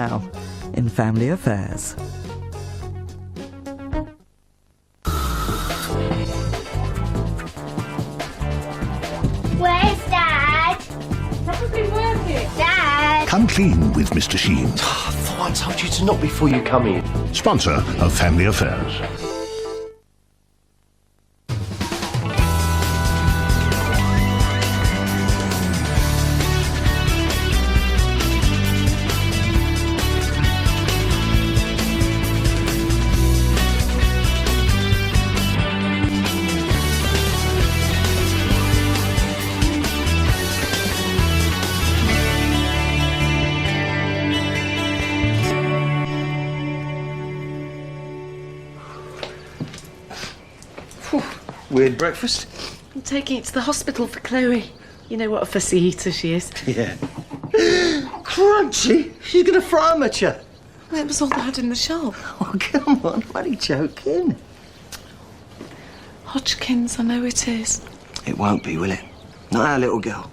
Now, in Family Affairs. Where's Dad? Probably working. Dad! Come clean with Mr. Sheen. I thought I told you to knock before you come in. Sponsor of Family Affairs. Weird breakfast? I'm taking it to the hospital for Chloe. You know what a fussy eater she is. Yeah. Crunchy? She's going to fry 'em at you. That was all they had in the shop. Oh, come on. What are you joking? Hodgkin's, I know it is. It won't be, will it? Not our little girl.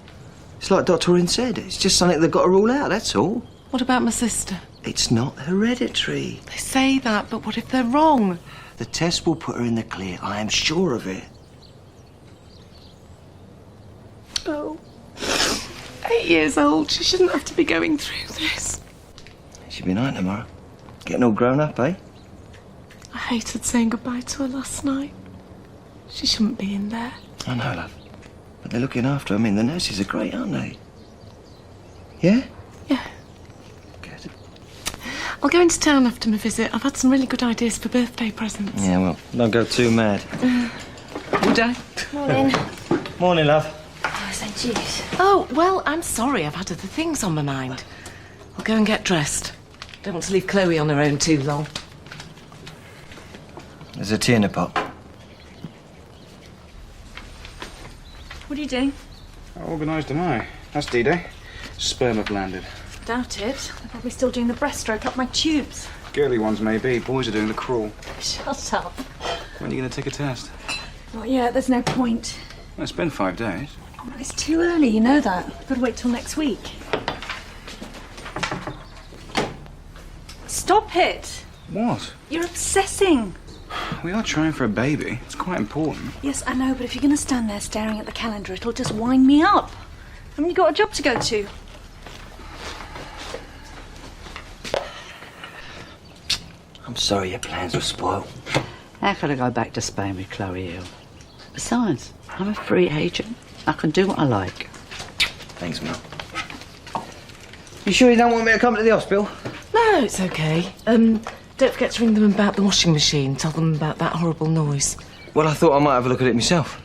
It's like Dr. Orin said. It's just something they've got to rule out, that's all. What about my sister? It's not hereditary. They say that, but what if they're wrong? The test will put her in the clear. I am sure of it. Oh. 8 years old. She shouldn't have to be going through this. She'll be 9 tomorrow. Getting all grown up, eh? I hated saying goodbye to her last night. She shouldn't be in there. I know, love. But they're looking after her. I mean, the nurses are great, aren't they? Yeah? Yeah. Good. I'll go into town after my visit. I've had some really good ideas for birthday presents. Yeah, well, don't go too mad. Good day. Morning. Morning, love. Oh, is that juice? Oh, well, I'm sorry. I've had other things on my mind. I'll go and get dressed. Don't want to leave Chloe on her own too long. There's a tea in the pot. What are you doing? How organised am I? That's D-Day. Sperm have landed. Doubt it. They're probably still doing the breaststroke up my tubes. Girly ones maybe. Boys are doing the crawl. Shut up. When are you going to take a test? Not yet, there's no point. Well, it's been 5 days. It's too early, you know that. Gotta wait till next week. Stop it! What? You're obsessing. We are trying for a baby. It's quite important. Yes, I know, but if you're gonna stand there staring at the calendar, it'll just wind me up. I mean, you've got a job to go to. I'm sorry your plans were spoiled. How could I go back to Spain with Chloe ill? Besides, I'm a free agent. I can do what I like. Thanks, Mel. You sure you don't want me to come to the hospital? No, it's okay. Don't forget to ring them about the washing machine. Tell them about that horrible noise. Well, I thought I might have a look at it myself.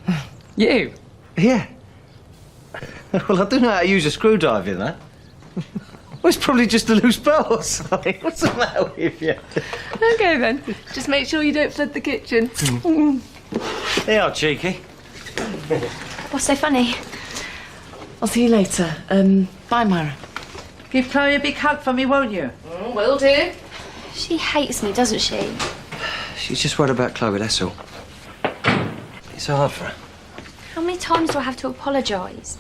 You? Yeah. Well, I do know how to use a screwdriver, though. Well, it's probably just a loose bolt or something. What's the matter with you? Okay, then. Just make sure you don't flood the kitchen. They are cheeky. What's so funny? I'll see you later. Bye, Myra. Give Chloe a big hug for me, won't you? Will do. She hates me, doesn't she? She's just worried about Chloe, that's all. It's hard for her. How many times do I have to apologise?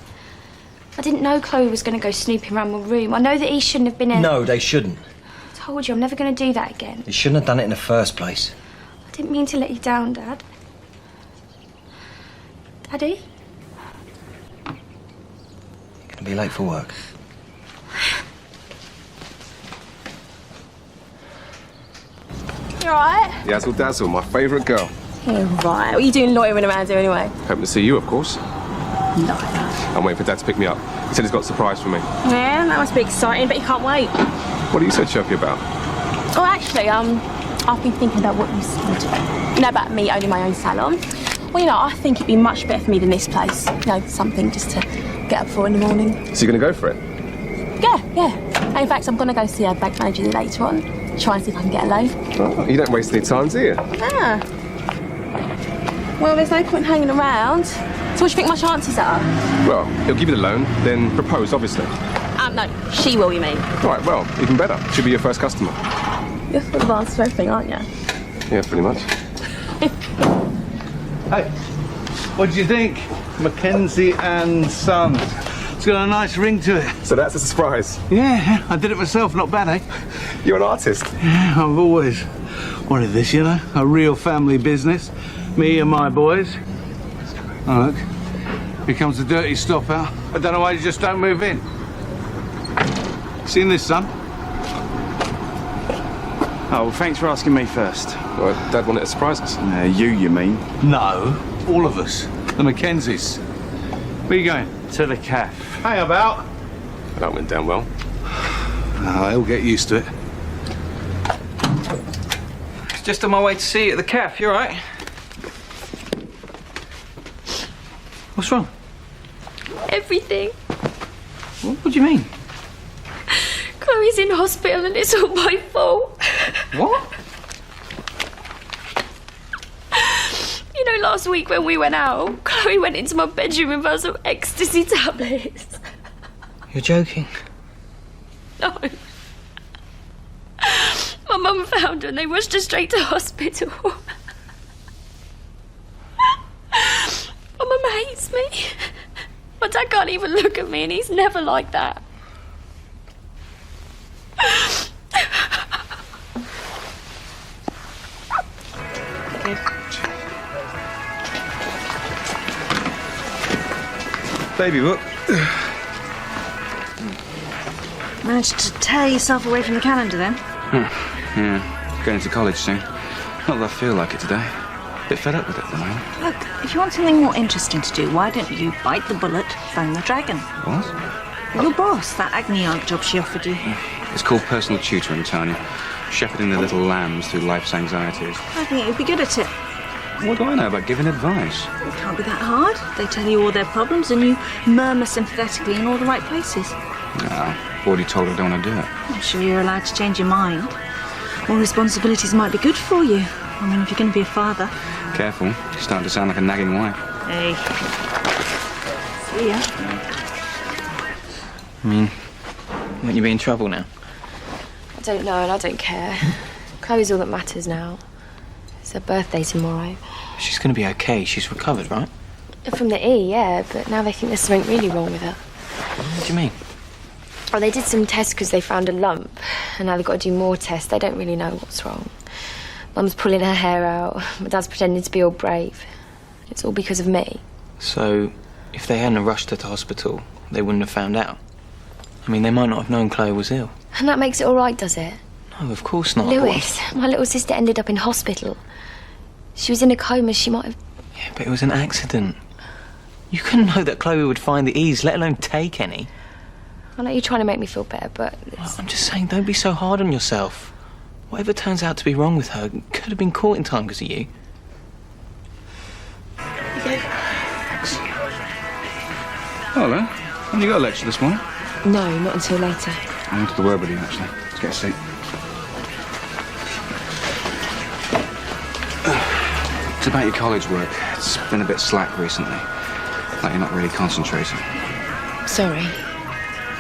I didn't know Chloe was going to go snooping around my room. I know that he shouldn't have been in... No, they shouldn't. I told you, I'm never going to do that again. They shouldn't have done it in the first place. I didn't mean to let you down, Dad. Daddy? You're going to be late for work. You alright? Yazzle Dazzle, my favourite girl. Yeah, right. What are you doing loitering around here anyway? Hoping to see you, of course. No. I'm waiting for Dad to pick me up. He said he's got a surprise for me. Yeah, that must be exciting, but you can't wait. What are you so chirpy about? Oh, actually, I've been thinking about what you said. You know, about me owning my own salon. Well, you know, I think it'd be much better for me than this place. You know, something just to get up for in the morning. So you're going to go for it? Yeah. In fact, I'm going to go see our bank manager later on. Try and see if I can get a loan. Oh, you don't waste any time, do you? Ah. Well, there's no point hanging around. So what do you think my chances are? Well, he'll give you the loan, then propose, obviously. No, she will, you mean? All right, well, even better. She'll be your first customer. You're full of answers for everything, aren't you? Yeah, pretty much. Hey, what do you think? Mackenzie and Sons. It's got a nice ring to it. So that's a surprise. Yeah, I did it myself, not bad, eh? You're an artist. Yeah, I've always wanted this, you know, a real family business. Me and my boys. Oh, look. Here comes the dirty stop out. I don't know why you just don't move in. Seen this, son? Oh, well, thanks for asking me first. Well, Dad wanted to surprise us. You mean? No, all of us. The Mackenzies. Where you going? To the cafe. Hang about. That went down well. Oh, he'll get used to it. Just on my way to see you at the cafe. You all right? What's wrong? Everything. What do you mean? Chloe's in hospital and it's all my fault. What? You know, last week when we went out, Chloe went into my bedroom and found some ecstasy tablets. You're joking. No. My mum found her and they rushed her straight to hospital. My mum hates me. My dad can't even look at me and he's never like that. Baby book. Managed to tear yourself away from the calendar then? Yeah, going to college soon. Not that I feel like it today. A bit fed up with it at the moment. Look, if you want something more interesting to do, why don't you bite the bullet, phone the dragon? What? Your boss, that Agni aunt job she offered you. It's called personal tutoring, Tanya. Shepherding the little lambs through life's anxieties. I think you'd be good at it. What do I know about giving advice? It can't be that hard. They tell you all their problems and you murmur sympathetically in all the right places. No, already told her I don't want to do it. I'm sure you're allowed to change your mind. More responsibilities might be good for you. I mean, if you're going to be a father. Careful, you're starting to sound like a nagging wife. Hey. See ya. I mean, won't you be in trouble now? I don't know and I don't care. Chloe's all that matters now. It's her birthday tomorrow. She's going to be okay. She's recovered, right? From the E, yeah, but now they think there's something really wrong with her. What do you mean? Oh, they did some tests because they found a lump, and now they've got to do more tests. They don't really know what's wrong. Mum's pulling her hair out. My dad's pretending to be all brave. It's all because of me. So, if they hadn't rushed her to hospital, they wouldn't have found out. I mean, they might not have known Chloe was ill. And that makes it all right, does it? No, of course not. Lewis, my little sister ended up in hospital. She was in a coma. She might have... Yeah, but it was an accident. You couldn't know that Chloe would find the E's, let alone take any. I know you're trying to make me feel better, but... Well, I'm just saying, don't be so hard on yourself. Whatever turns out to be wrong with her could have been caught in time because of you. Thanks. Hello. Haven't you got a lecture this morning? No, not until later. I wanted to word with you, actually. Let's get a seat. It's about your college work. It's been a bit slack recently. Like you're not really concentrating. Sorry.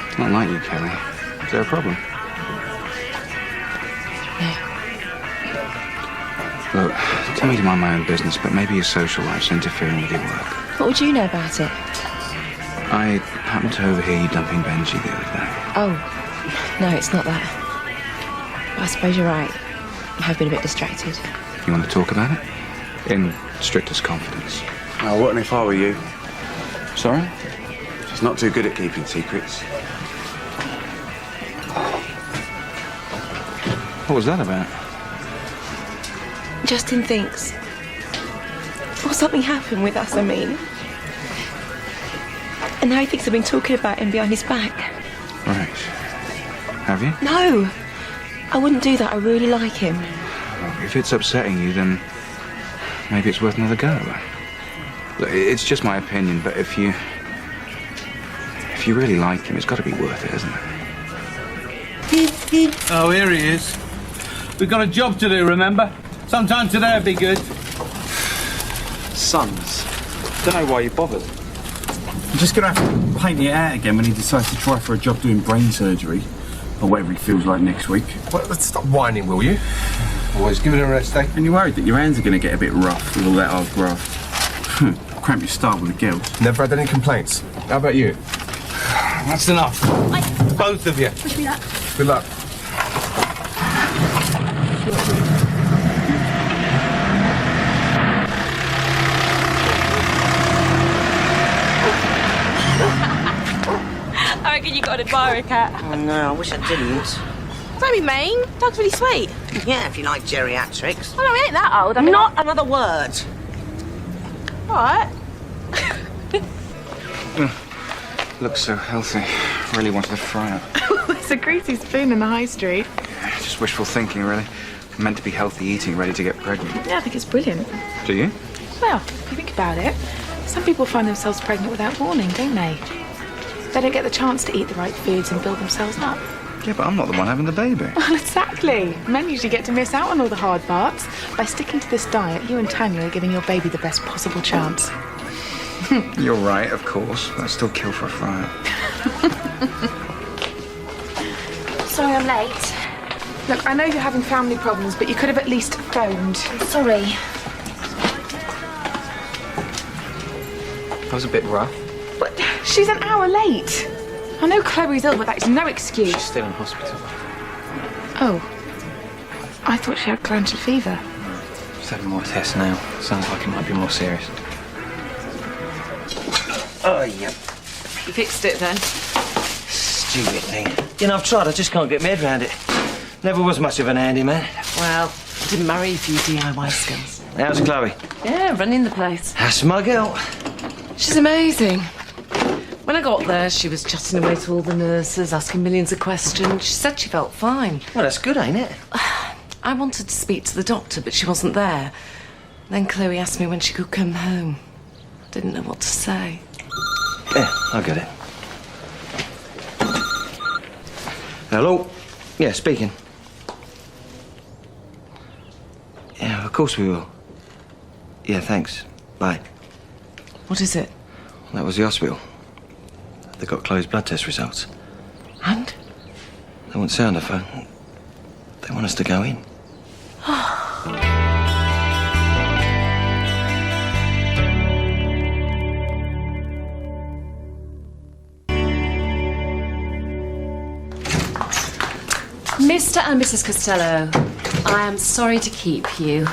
It's not like you, Kelly. Is there a problem? No. Look, tell me to mind my own business, but maybe your social life's interfering with your work. What would you know about it? I happened to overhear you dumping Benji the other day. Oh, no, it's not that. I suppose you're right. I have been a bit distracted. You want to talk about it? In strictest confidence. Oh, what if I were you? Sorry? She's not too good at keeping secrets. What was that about? Justin thinks... Or something happened with us, I mean. And now he thinks I've been talking about him behind his back. Right. Have you? No! I wouldn't do that. I really like him. Well, if it's upsetting you, then maybe it's worth another go. Look, it's just my opinion, but if you really like him, it's got to be worth it, isn't it? Oh, here he is. We've got a job to do, remember? Sometime today would be good. Sons. Don't know why you bothered. I'm just going to have to paint it out again when he decides to try for a job doing brain surgery. Or whatever he feels like next week. Well, let's stop whining, will you? Always give it a rest, eh? And you're worried that your hands are going to get a bit rough with all that hard graft. Cramp your style with the girls. Never had any complaints. How about you? That's enough. Both of you. Good luck. got an admirer cat. Oh, no, I wish I didn't. Don't be mean. Dog's really sweet. Yeah, if you like geriatrics. Oh, no, he ain't that old. I mean, Not another word. All right. Looks so healthy. Really wanted to fry it. There's a greasy spoon in the high street. Yeah, just wishful thinking, really. Meant to be healthy eating, ready to get pregnant. Yeah, I think it's brilliant. Do you? Well, if you think about it, some people find themselves pregnant without warning, don't they? They don't get the chance to eat the right foods and build themselves up. Yeah, but I'm not the one having the baby. Well, exactly. Men usually get to miss out on all the hard parts. By sticking to this diet, you and Tanya are giving your baby the best possible chance. You're right, of course, but I'd still kill for a fry. Sorry I'm late. Look, I know you're having family problems, but you could have at least phoned. Sorry. That was a bit rough. But she's an hour late. I know Chloe's ill, but that is no excuse. She's still in hospital. Oh. I thought she had glandular fever. She's having more tests now. Sounds like it might be more serious. Oh, yeah. You fixed it then? Stupid thing. You know, I've tried. I just can't get my head around it. Never was much of an handyman. Well, I didn't marry you for your DIY skills. How's Chloe? Yeah, running the place. That's my girl. She's amazing. When I got there, she was chatting away to all the nurses, asking millions of questions. She said she felt fine. Well, that's good, ain't it? I wanted to speak to the doctor, but she wasn't there. Then Chloe asked me when she could come home. I didn't know what to say. Yeah, I get it. Hello? Yeah, speaking. Yeah, of course we will. Yeah, thanks. Bye. What is it? That was the hospital. They got Chloe's blood test results. And? They won't say on the phone. They want us to go in. Mr. and Mrs. Costello, I am sorry to keep you.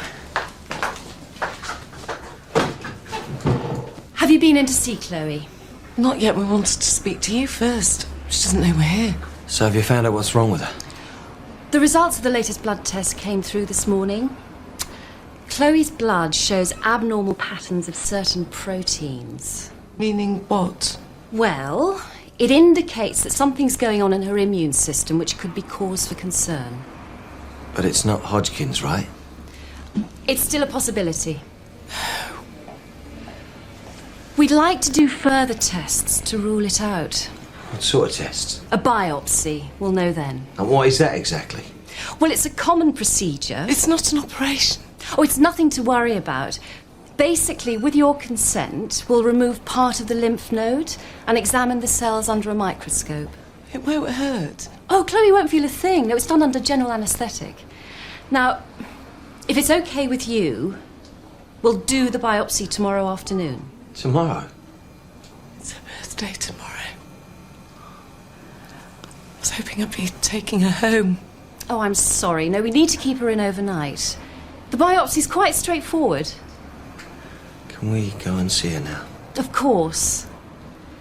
Have you been in to see Chloe? Not yet. We wanted to speak to you first. She doesn't know we're here. So have you found out what's wrong with her? The results of the latest blood test came through this morning. Chloe's blood shows abnormal patterns of certain proteins. Meaning what? Well, it indicates that something's going on in her immune system which could be cause for concern. But it's not Hodgkin's, right? It's still a possibility. We'd like to do further tests to rule it out. What sort of tests? A biopsy. We'll know then. And what is that exactly? Well, it's a common procedure. It's not an operation. Oh, it's nothing to worry about. Basically, with your consent, we'll remove part of the lymph node and examine the cells under a microscope. It won't hurt. Oh, Chloe won't feel a thing. No, it's done under general anaesthetic. Now, if it's okay with you, we'll do the biopsy tomorrow afternoon. Tomorrow? It's her birthday tomorrow. I was hoping I'd be taking her home. Oh, I'm sorry. No, we need to keep her in overnight. The biopsy's quite straightforward. Can we go and see her now? Of course.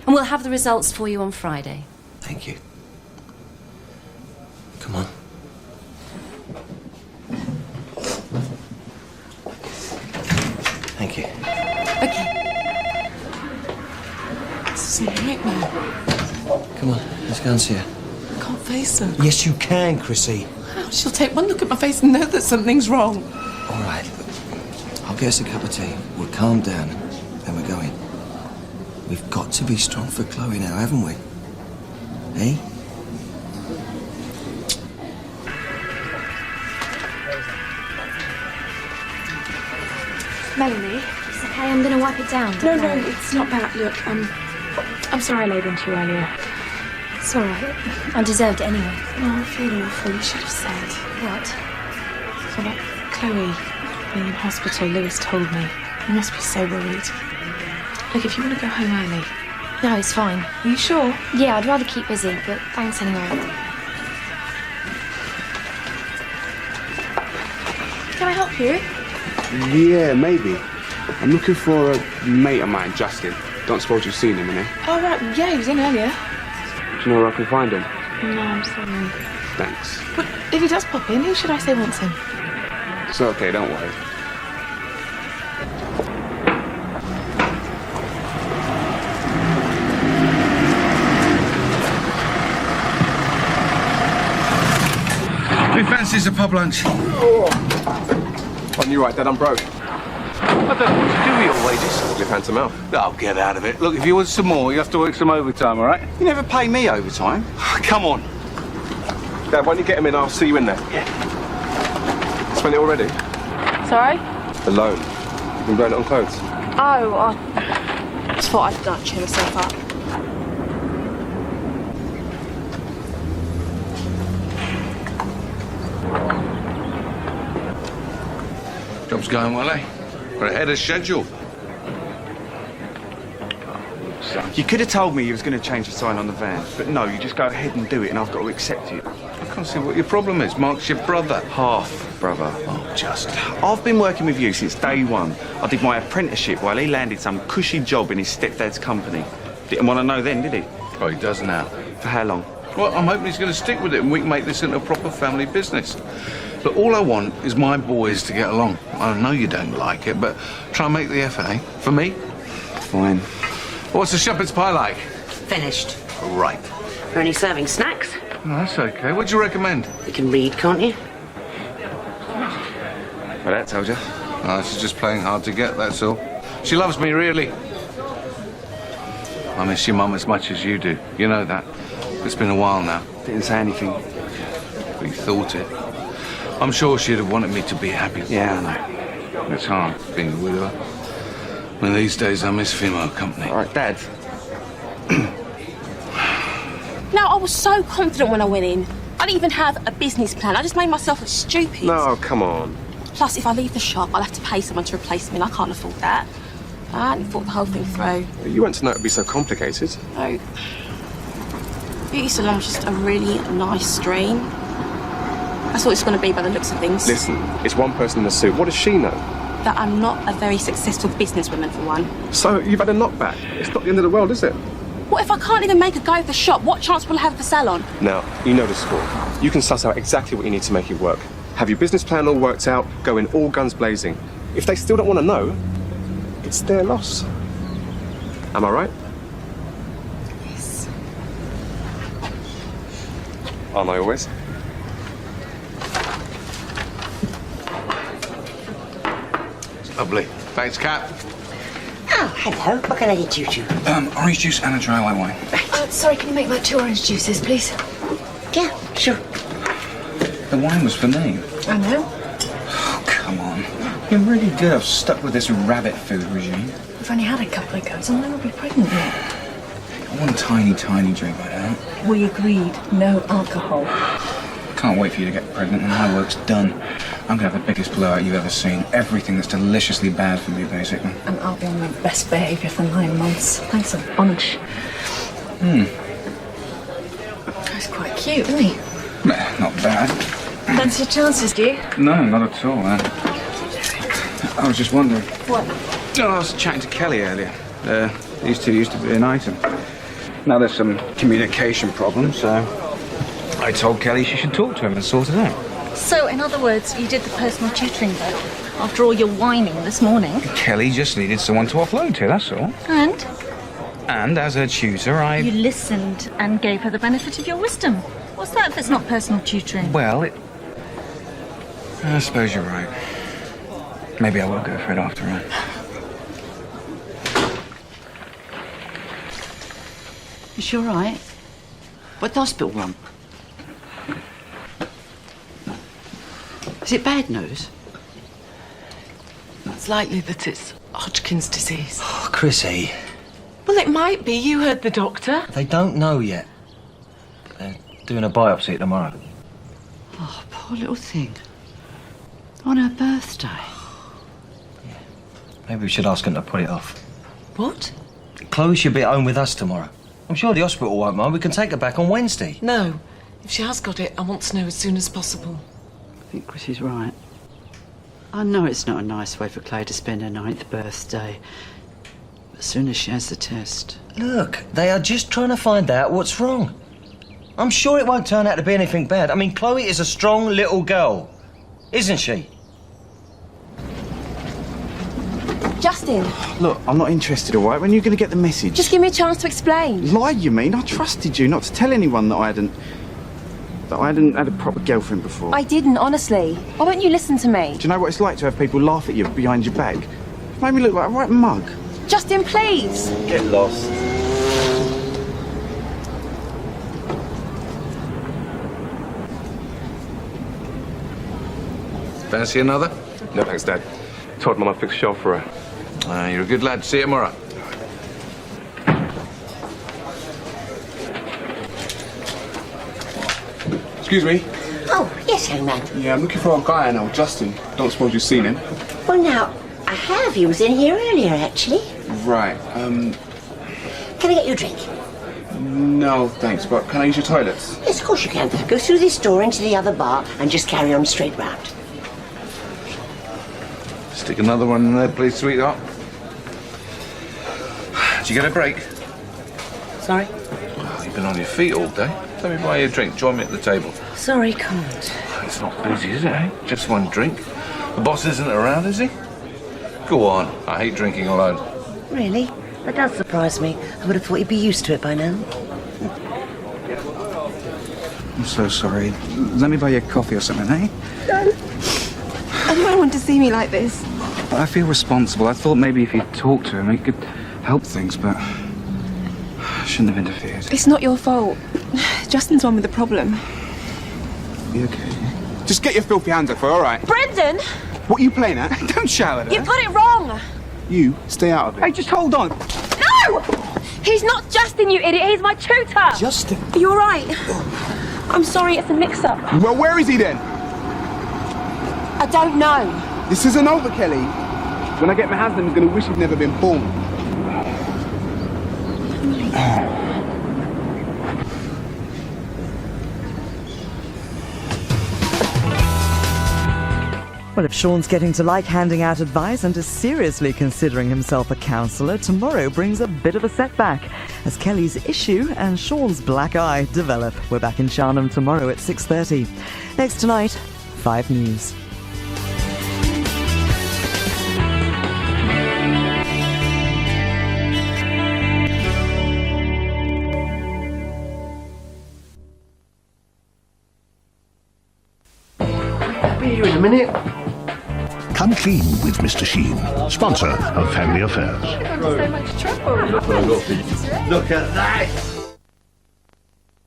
And we'll have the results for you on Friday. Thank you. Come on. Thank you. Okay. This is a nightmare. Come on, let's go and see her. I can't face her. Yes, you can, Chrissy. How? She'll take one look at my face and know that something's wrong. All right, look, I'll get us a cup of tea. We'll calm down, then we're going. We've got to be strong for Chloe now, haven't we? Eh? Melanie, it's okay, I'm going to wipe it down. No, it's not that. Look, I'm sorry I laid into you earlier. It's all right. I deserved it anyway. Oh, I feel awful. You should have said. What? So about Chloe being in hospital, Lewis told me. You must be so worried. Look, if you want to go home early. No, it's fine. Are you sure? Yeah, I'd rather keep busy, but thanks anyway. Can I help you? Yeah, maybe. I'm looking for a mate of mine, Justin. Don't suppose you've seen him, innit? Oh, right. Yeah, he was in earlier. Do you know where I can find him? No, I'm sorry. Thanks. But if he does pop in, who should I say wants him? It's okay, don't worry. Who fancies a pub lunch? On you right, Dad, I'm broke. I don't know what to do with your wages. Live hand to mouth. Oh, get out of it. Look, if you want some more, you have to work some overtime, all right? You never pay me overtime. Come on. Dad, why don't you get him in? I'll see you in there. Yeah. Spent it already? Sorry? The loan. Been blowing it on clothes. Oh, I just thought I'd not cheer myself up. Job's going well, eh? We're ahead of schedule. You could have told me you was going to change the sign on the van, but no, you just go ahead and do it, and I've got to accept it. I can't see what your problem is. Mark's your brother. Half, brother. Oh, just. I've been working with you since day one. I did my apprenticeship while he landed some cushy job in his stepdad's company. Didn't want to know then, did he? Oh, he does now. For how long? Well, I'm hoping he's going to stick with it and we can make this into a proper family business. But all I want is my boys to get along. I know you don't like it, but try and make the FA. For me? Fine. What's the shepherd's pie like? Finished. Right. Are any serving snacks? No, that's okay. What do you recommend? You can read, can't you? Well, that tells you. No, she's just playing hard to get, that's all. She loves me, really. I miss your mum as much as you do. You know that. It's been a while now. Didn't say anything. We thought it. I'm sure she'd have wanted me to be happy. Yeah, I know. It's hard being a widower. When these days I miss female company. All right, Dad. No, I was so confident when I went in. I didn't even have a business plan. I just made myself look stupid. No, come on. Plus, if I leave the shop, I'll have to pay someone to replace me, and I can't afford that. I hadn't thought the whole thing through. You weren't to know it'd be so complicated. No. Beauty salon's just a really nice dream. That's what it's going to be by the looks of things. Listen, it's one person in a suit. What does she know? That I'm not a very successful businesswoman, for one. So you've had a knockback. It's not the end of the world, is it? What if I can't even make a go of the shop? What chance will I have of the salon? Now, you know the score. You can suss out exactly what you need to make it work. Have your business plan all worked out, go in all guns blazing. If they still don't want to know, it's their loss. Am I right? Yes. Aren't I always? Lovely. Thanks, Kat. Oh, hello. What can I get you to? Orange juice and a dry white wine. Sorry, can you make my 2 orange juices, please? Yeah, sure. The wine was for me. I know. Oh, come on. You're really good. I've stuck with this rabbit food regime. I've only had a couple of goes. I'll never be pregnant yet. One tiny, tiny drink like that. We agreed, no alcohol. Can't wait for you to get pregnant and my work's done. I'm gonna have the biggest blowout you've ever seen. Everything that's deliciously bad for me, basically. And I'll be on my best behaviour for 9 months. Thanks a bunch. He's quite cute, isn't he? Nah, not bad. Fancy your chances, do you? No, not at all, man. I was just wondering. What? Oh, I was chatting to Kelly earlier. These two used to be an item. Now there's some communication problems, so I told Kelly she should talk to him and sort it out. So, in other words, you did the personal tutoring though, after all your whining this morning. Kelly just needed someone to offload to, that's all. And? And as her tutor, You listened and gave her the benefit of your wisdom. What's that if it's not personal tutoring? Well, I suppose you're right. Maybe I will go for it after all. You sure right? What the hospital room? Is it bad news? It's likely that it's Hodgkin's disease. Oh, Chrissy, Well, it might be. You heard the doctor. they don't know yet. They're doing a biopsy tomorrow. Oh, poor little thing. On her birthday. Maybe we should ask them to put it off. What? Chloe should be at home with us tomorrow. I'm sure the hospital won't mind. We can take her back on Wednesday. No. If she has got it, I want to know as soon as possible. I think Chrissy's right. I know it's not a nice way for Chloe to spend her 9th birthday. As soon as she has the test. Look, they are just trying to find out what's wrong. I'm sure it won't turn out to be anything bad. I mean, Chloe is a strong little girl, isn't she? Justin, Look, I'm not interested, all right? When are you going to get the message? just give me a chance to explain. Lie, you mean? I trusted you not to tell anyone that I hadn't had a proper girlfriend before. I didn't, honestly. Why won't you listen to me? Do you know what it's like to have people laugh at you behind your back? It made me look like a right mug. Justin, please. Get lost. Fancy another? No thanks, Dad. Told Mum I fixed a shelf for her. You're a good lad. See you tomorrow. Excuse me. Oh, yes, young man. Yeah, I'm looking for a guy I know, Justin. Don't suppose you've seen him? Well, now, I have. He was in here earlier, actually. Right, Can I get you a drink? no thanks, but can I use your toilets? Yes, of course you can. Go through this door into the other bar and just carry on straight round. Stick another one in there, please, sweetheart. Did you get a break? Sorry? Oh, you've been on your feet all day. Let me buy you a drink. Join me at the table. Sorry, can't. It's not busy, is it, eh? Just one drink. The boss isn't around, is he? Go on. I hate drinking alone. Really? That does surprise me. I would have thought you'd be used to it by now. I'm so sorry. Let me buy you a coffee or something, eh? No. I don't want to see me like this. I feel responsible. I thought maybe if you talked to him, he could help things, but I shouldn't have interfered. It's not your fault. Justin's one with the problem. You okay? Just get your filthy hands off her, all right? Brendan! What are you playing at? Don't shout at her. You got it wrong! You stay out of it. Hey, just hold on. No! He's not Justin, you idiot. He's my tutor. Justin? Are you all right? I'm sorry, it's a mix-up. Well, where is he then? I don't know. This isn't over, Kelly. When I get my hands on him, he's going to wish he'd never been born. Well, if Sean's getting to like handing out advice and is seriously considering himself a counsellor, tomorrow brings a bit of a setback as Kelly's issue and Sean's black eye develop. We're back in Sharnham tomorrow at 6:30. Next tonight, 5 News. Be here in a minute. Come clean with Mr. Sheen, sponsor of Family Affairs. I'm in so much trouble. Look at that.